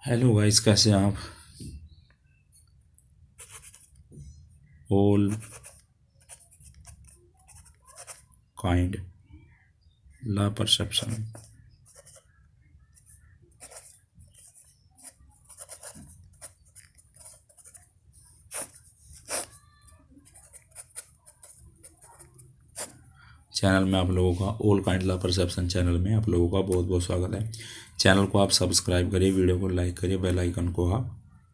Hello guys, कैसे हैं आप? ऑल काइंड ला परसेप्शन। चैनल में आप लोगों का ऑल काइंड ला परसेप्शन चैनल में आप लोगों का बहुत बहुत स्वागत है। चैनल को आप सब्सक्राइब करिए, वीडियो को लाइक करिए, बेल आइकन को आप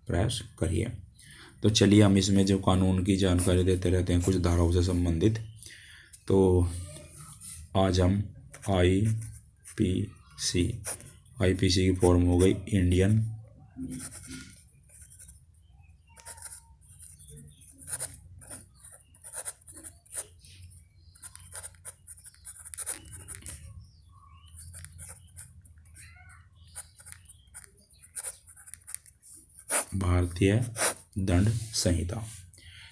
प्रेस करिए। तो चलिए, हम इसमें जो कानून की जानकारी देते रहते हैं कुछ धाराओं से संबंधित, तो आज हम आईपीसी आईपीसी की फॉर्म हो गई इंडियन भारतीय दंड संहिता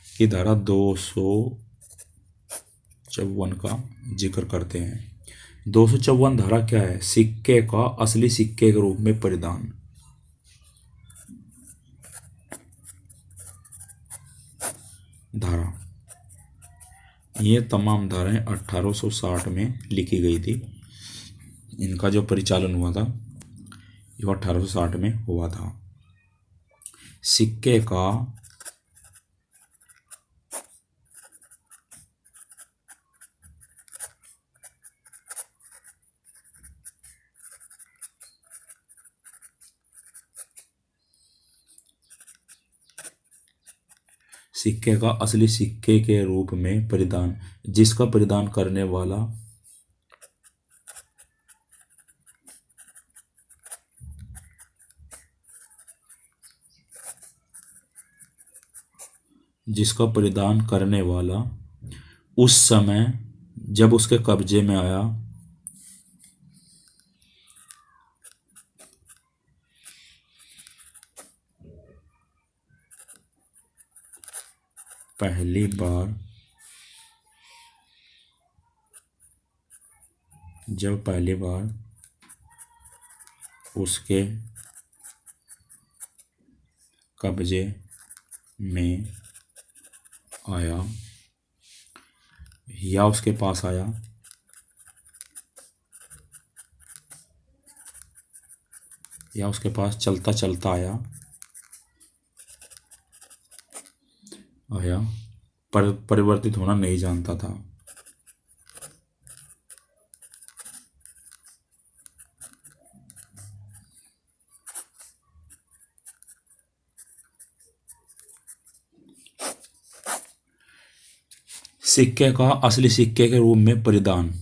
की धारा 254 का जिक्र करते हैं। 254 धारा क्या है? सिक्के का असली सिक्के के रूप में परिधान। धारा, ये तमाम धाराएं 1860 में लिखी गई थी। इनका जो परिचालन हुआ था ये 1860 में हुआ था। सिक्के का सिक्के का असली सिक्के के रूप में परिधान, जिसका परिधान करने वाला उस समय जब उसके कब्जे में आया पहली बार उसके कब्जे में आया या उसके पास आया या उसके पास चलता चलता आया पर परिवर्तित होना नहीं जानता था। सिक्के का असली सिक्के के रूप में परिधान,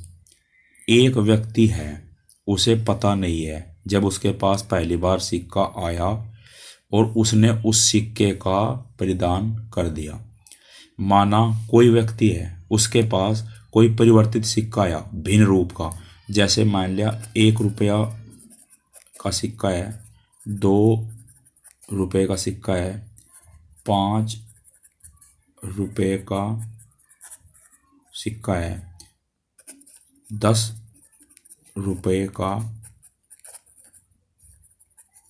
एक व्यक्ति है, उसे पता नहीं है जब उसके पास पहली बार सिक्का आया और उसने उस सिक्के का परिधान कर दिया। माना कोई व्यक्ति है, उसके पास कोई परिवर्तित सिक्का आया भिन्न रूप का, जैसे मान लिया 1 रुपया का सिक्का है, 2 रुपये का सिक्का है, 5 रुपये का सिक्का है, 10 रुपये का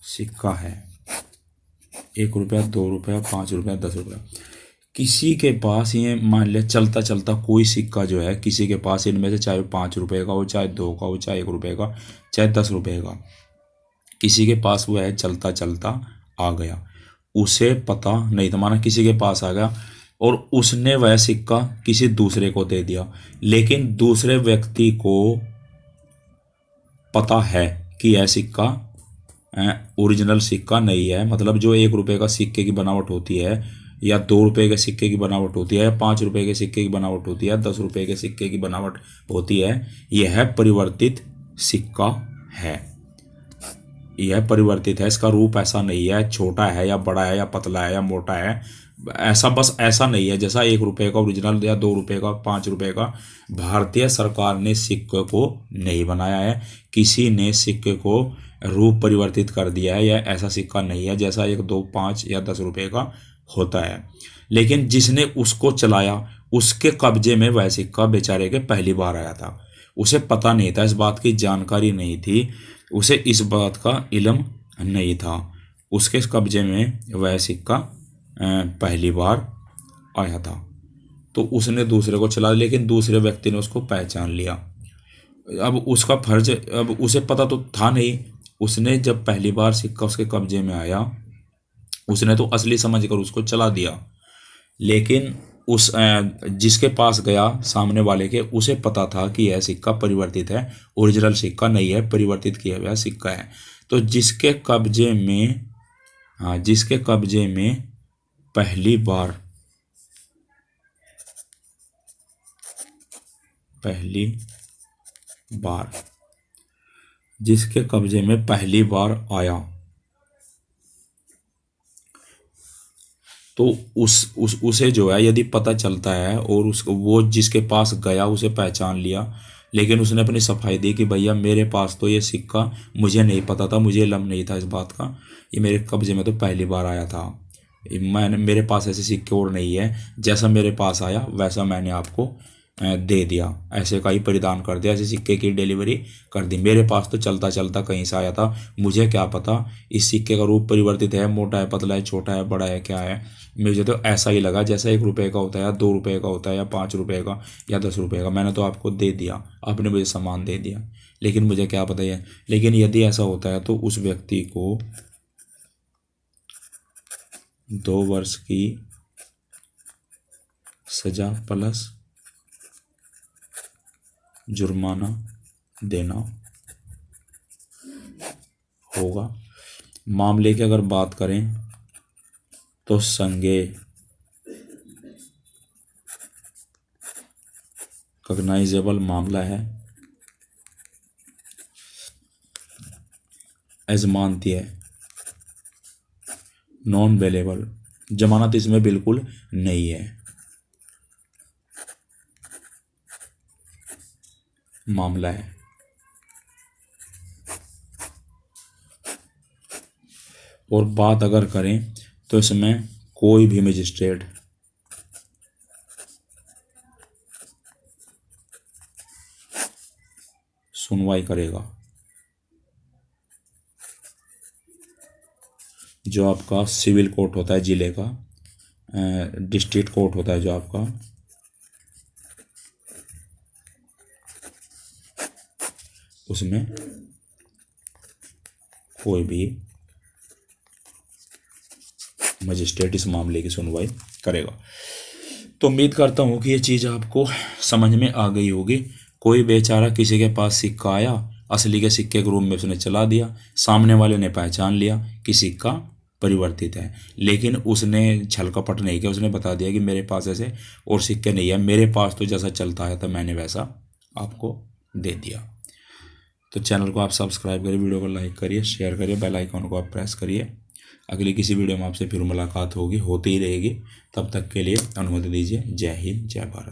सिक्का है, 1 रुपया, 2 रुपया, 5 रुपया, 10 रुपया। किसी के पास ये मान लिया चलता चलता कोई सिक्का जो है किसी के पास इनमें से, चाहे 5 रुपये का हो, चाहे 2 का हो, चाहे 1 रुपये का, चाहे 10 रुपये का, किसी के पास वो है चलता चलता आ गया, उसे पता नहीं था। माना किसी के पास आ गया और उसने वह सिक्का किसी दूसरे को दे दिया, लेकिन दूसरे व्यक्ति को पता है कि यह सिक्का ओरिजिनल सिक्का नहीं है। मतलब जो 1 रुपये का सिक्के की बनावट होती है, या 2 रुपये के सिक्के की बनावट होती है, या 5 रुपये के सिक्के की बनावट होती है, 10 रुपये के सिक्के की बनावट होती है, यह परिवर्तित सिक्का है। यह परिवर्तित है, इसका रूप ऐसा नहीं है, छोटा है या बड़ा है या पतला है या मोटा है, ऐसा बस ऐसा नहीं है जैसा 1 रुपये का ओरिजिनल या 2 रुपये का, 5 रुपये का। भारतीय सरकार ने सिक्के को नहीं बनाया है, किसी ने सिक्के को रूप परिवर्तित कर दिया है, यह ऐसा सिक्का नहीं है जैसा 1, 2, 5 या 10 रुपये का होता है। लेकिन जिसने उसको चलाया उसके कब्जे में वह सिक्का बेचारे के पहली बार आया था, उसे पता नहीं था, इस बात की जानकारी नहीं थी, उसे इस बात का इल्म नहीं था। उसके कब्जे में वह सिक्का पहली बार आया था। तो उसने दूसरे को चला, लेकिन दूसरे व्यक्ति ने उसको पहचान लिया। अब उसका फर्ज, अब उसे पता तो था नहीं, उसने जब पहली बार सिक्का उसके कब्जे में आया उसने तो असली समझकर उसको चला दिया। लेकिन उस जिसके पास गया सामने वाले के, उसे पता था कि यह सिक्का परिवर्तित है, ओरिजिनल सिक्का नहीं है, परिवर्तित किया हुआ सिक्का है। तो जिसके कब्जे में, हाँ, जिसके कब्जे में पहली बार जिसके कब्जे में पहली बार आया, तो उसे जो है यदि पता चलता है और उसको, वो जिसके पास गया उसे पहचान लिया, लेकिन उसने अपनी सफाई दी कि भैया मेरे पास तो ये सिक्का, मुझे नहीं पता था, मुझे इल्म नहीं था इस बात का, ये मेरे कब्जे में तो पहली बार आया था, मैंने, मेरे पास ऐसे सिक्के और नहीं है, जैसा मेरे पास आया वैसा मैंने आपको दे दिया, ऐसे का ही परिधान कर दिया, ऐसे सिक्के की डिलीवरी कर दी, मेरे पास तो चलता चलता कहीं से आया था, मुझे क्या पता इस सिक्के का रूप परिवर्तित है, मोटा है, पतला है, छोटा है, बड़ा है, क्या है, मुझे तो ऐसा ही लगा जैसा 1 रुपये का होता है, या 2 रुपये का होता है, या 5 रुपये का, या 10 रुपये का, मैंने तो आपको दे दिया, आपने मुझे सामान दे दिया, लेकिन मुझे क्या पता है। लेकिन यदि ऐसा होता है तो उस व्यक्ति को 2 वर्ष की सजा प्लस जुर्माना देना होगा। मामले की अगर बात करें तो संज्ञेय कॉग्नाइजेबल मामला है, अजमानतीय, नॉन वेलेबल, जमानत इसमें बिल्कुल नहीं है मामला है। और बात अगर करें तो इसमें कोई भी मजिस्ट्रेट सुनवाई करेगा। जो आपका सिविल कोर्ट होता है जिले का, डिस्ट्रिक्ट कोर्ट होता है जो आपका, उसमें कोई भी मजिस्ट्रेट इस मामले की सुनवाई करेगा। तो उम्मीद करता हूँ कि ये चीज़ आपको समझ में आ गई होगी। कोई बेचारा किसी के पास सिक्का आया, असली के सिक्के के रूप में उसने चला दिया, सामने वाले ने पहचान लिया कि सिक्का परिवर्तित है, लेकिन उसने छल कपट नहीं किया, उसने बता दिया कि मेरे पास ऐसे और सिक्के नहीं है, मेरे पास तो जैसा चलता है तो मैंने वैसा आपको दे दिया। तो चैनल को आप सब्सक्राइब करिए, वीडियो को लाइक करिए, शेयर करिए, बेल आइकन को आप प्रेस करिए। अगली किसी वीडियो में आपसे फिर मुलाकात होगी, होती ही रहेगी। तब तक के लिए अनुमति दीजिए। जय हिंद, जय भारत।